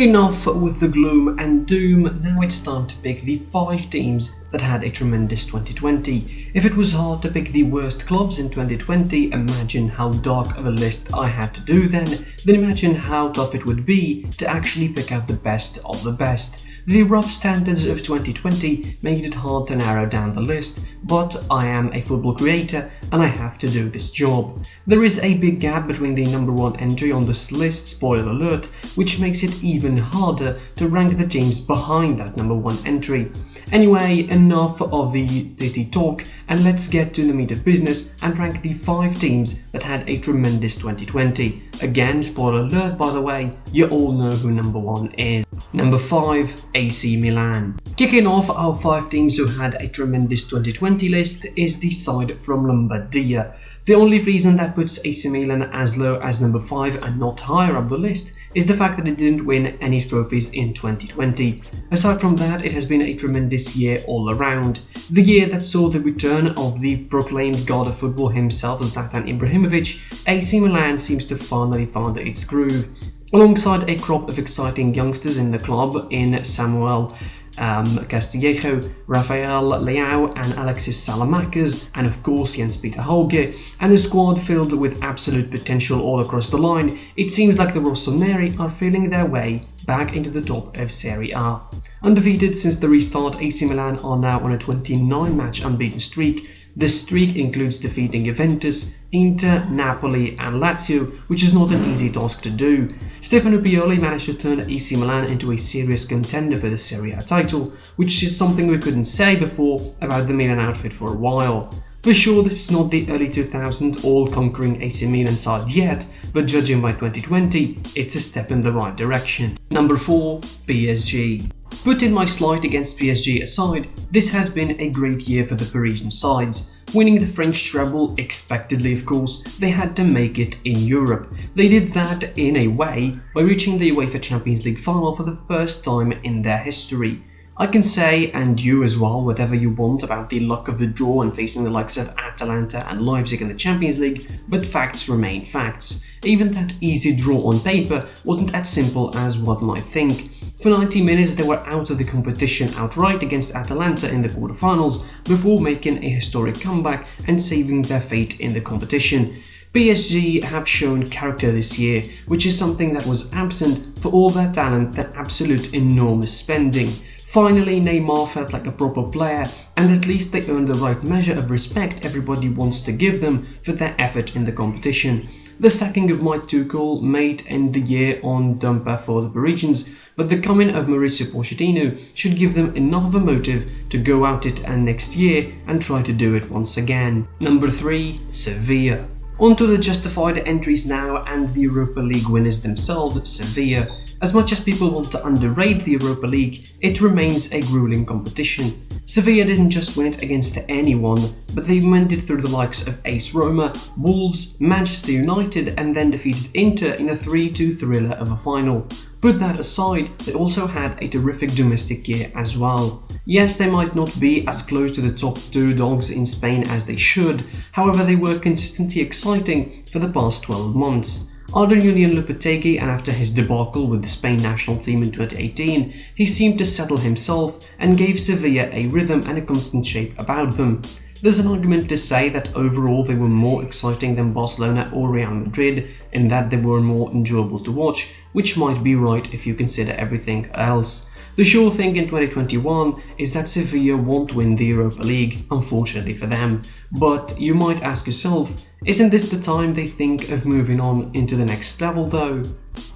Enough with the gloom and doom, now it's time to pick the 5 teams that had a tremendous 2020. If it was hard to pick the worst clubs in 2020, imagine how dark of a list I had to do then imagine how tough it would be to actually pick out the best of the best. The rough standards of 2020 made it hard to narrow down the list, but I am a football creator and I have to do this job. There is a big gap between the number 1 entry on this list, spoiler alert, which makes it even harder to rank the teams behind that number 1 entry. Anyway, enough of the talk and let's get to the meat of business and rank the 5 teams that had a tremendous 2020. Again, spoiler alert by the way, you all know who number 1 is. Number 5, AC Milan. Kicking off our 5 teams who had a tremendous 2020 list is the side from Lombardia. The only reason that puts AC Milan as low as number 5 and not higher up the list is the fact that it didn't win any trophies in 2020. Aside from that, it has been a tremendous year all around. The year that saw the return of the proclaimed god of football himself, Zlatan Ibrahimovic, AC Milan seems to finally find its groove. Alongside a crop of exciting youngsters in the club in Samuel Castillejo, Rafael Leao and Alexis Salamakers, and of course Jens-Peter Hauge, and a squad filled with absolute potential all across the line, it seems like the Rossoneri are feeling their way back into the top of Serie A. Undefeated since the restart, AC Milan are now on a 29-match unbeaten streak. This streak includes defeating Juventus, Inter, Napoli and Lazio, which is not an easy task to do. Stefano Pioli managed to turn AC Milan into a serious contender for the Serie A title, which is something we couldn't say before about the Milan outfit for a while. For sure, this is not the early 2000s all-conquering AC Milan side yet, but judging by 2020, it's a step in the right direction. Number 4, PSG. Putting my slight against PSG aside, this has been a great year for the Parisian sides. Winning the French treble, expectedly of course, they had to make it in Europe. They did that in a way by reaching the UEFA Champions League final for the first time in their history. I can say, and you as well, whatever you want about the luck of the draw and facing the likes of Atalanta and Leipzig in the Champions League, but facts remain facts. Even that easy draw on paper wasn't as simple as one might think. For 90 minutes they were out of the competition outright against Atalanta in the quarterfinals before making a historic comeback and saving their fate in the competition. PSG have shown character this year, which is something that was absent for all their talent, that absolute enormous spending. Finally, Neymar felt like a proper player, and at least they earned the right measure of respect everybody wants to give them for their effort in the competition. The sacking of Mike Tuchel may end the year on dumper for the Parisians, but the coming of Mauricio Pochettino should give them enough of a motive to go out it and next year and try to do it once again. Number 3, Sevilla. On to the justified entries now and the Europa League winners themselves, Sevilla. As much as people want to underrate the Europa League, it remains a grueling competition. Sevilla didn't just win it against anyone, but they went it through the likes of AS Roma, Wolves, Manchester United and then defeated Inter in a 3-2 thriller of a final. Put that aside, they also had a terrific domestic year as well. Yes, they might not be as close to the top 2 dogs in Spain as they should, however they were consistently exciting for the past 12 months. Under Julian Lopetegui and after his debacle with the Spain national team in 2018, he seemed to settle himself and gave Sevilla a rhythm and a constant shape about them. There's an argument to say that overall they were more exciting than Barcelona or Real Madrid in that they were more enjoyable to watch, which might be right if you consider everything else. The sure thing in 2021 is that Sevilla won't win the Europa League, unfortunately for them. But you might ask yourself, isn't this the time they think of moving on into the next level though?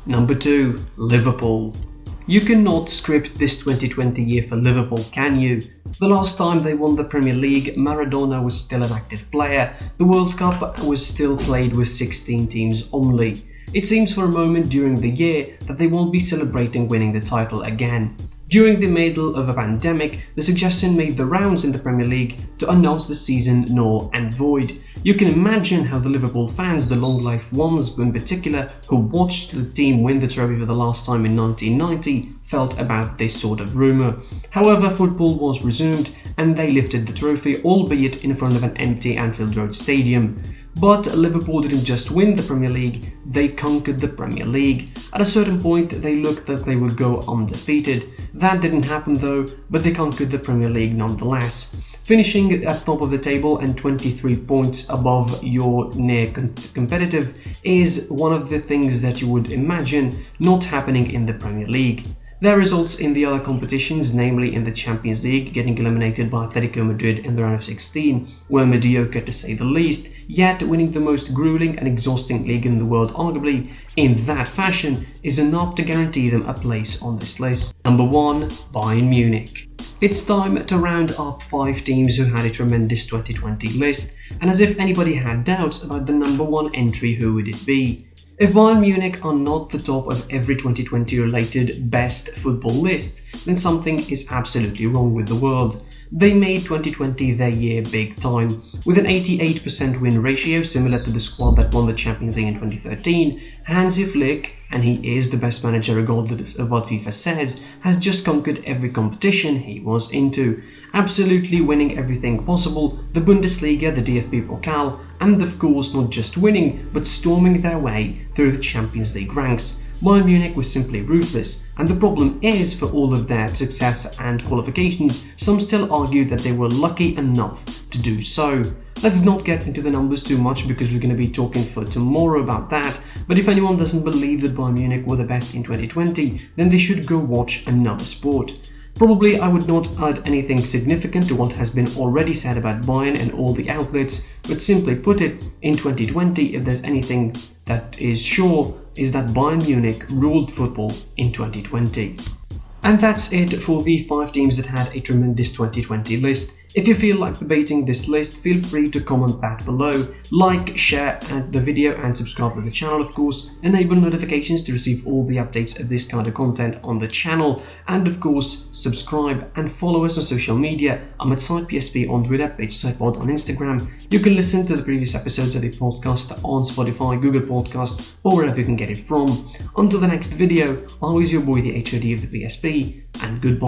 Number 2, Liverpool. You cannot script this 2020 year for Liverpool, can you? The last time they won the Premier League, Maradona was still an active player. The World Cup was still played with 16 teams only. It seems for a moment during the year that they won't be celebrating winning the title again. During the middle of a pandemic, the suggestion made the rounds in the Premier League to announce the season null and void. You can imagine how the Liverpool fans, the long life ones in particular, who watched the team win the trophy for the last time in 1990, felt about this sort of rumour. However, football was resumed and they lifted the trophy, albeit in front of an empty Anfield Road stadium. But Liverpool didn't just win the Premier League, they conquered the Premier League. At a certain point, they looked like they would go undefeated. That didn't happen though, but they conquered the Premier League nonetheless. Finishing at top of the table and 23 points above your near competitive is one of the things that you would imagine not happening in the Premier League. Their results in the other competitions, namely in the Champions League, getting eliminated by Atletico Madrid in the round of 16, were mediocre to say the least, yet winning the most grueling and exhausting league in the world arguably in that fashion is enough to guarantee them a place on this list. Number 1. Bayern Munich. It's time to round up 5 teams who had a tremendous 2020 list, and as if anybody had doubts about the number 1 entry, who would it be? If Bayern Munich are not the top of every 2020 related best football list, then something is absolutely wrong with the world. They made 2020 their year big time. With an 88% win ratio similar to the squad that won the Champions League in 2013, Hansi Flick, and he is the best manager regardless of what FIFA says, has just conquered every competition he was into, absolutely winning everything possible, the Bundesliga, the DFB Pokal, and of course not just winning, but storming their way through the Champions League ranks. Bayern Munich was simply ruthless, and the problem is, for all of their success and qualifications, some still argue that they were lucky enough to do so. Let's not get into the numbers too much because we're going to be talking for tomorrow about that, but if anyone doesn't believe that Bayern Munich were the best in 2020, then they should go watch another sport. Probably I would not add anything significant to what has been already said about Bayern and all the outlets, but simply put it, in 2020, if there's anything that is sure, is that Bayern Munich ruled football in 2020. And that's it for the 5 teams that had a tremendous 2020 list. If you feel like debating this list, feel free to comment that below, like, share the video and subscribe to the channel of course, enable notifications to receive all the updates of this kind of content on the channel, and of course subscribe and follow us on social media. I'm at SitePSP on Twitter, page SitePod on Instagram. You can listen to the previous episodes of the podcast on Spotify, Google Podcasts, or wherever you can get it from. Until the next video, I was your boy the HOD of the PSP, and goodbye.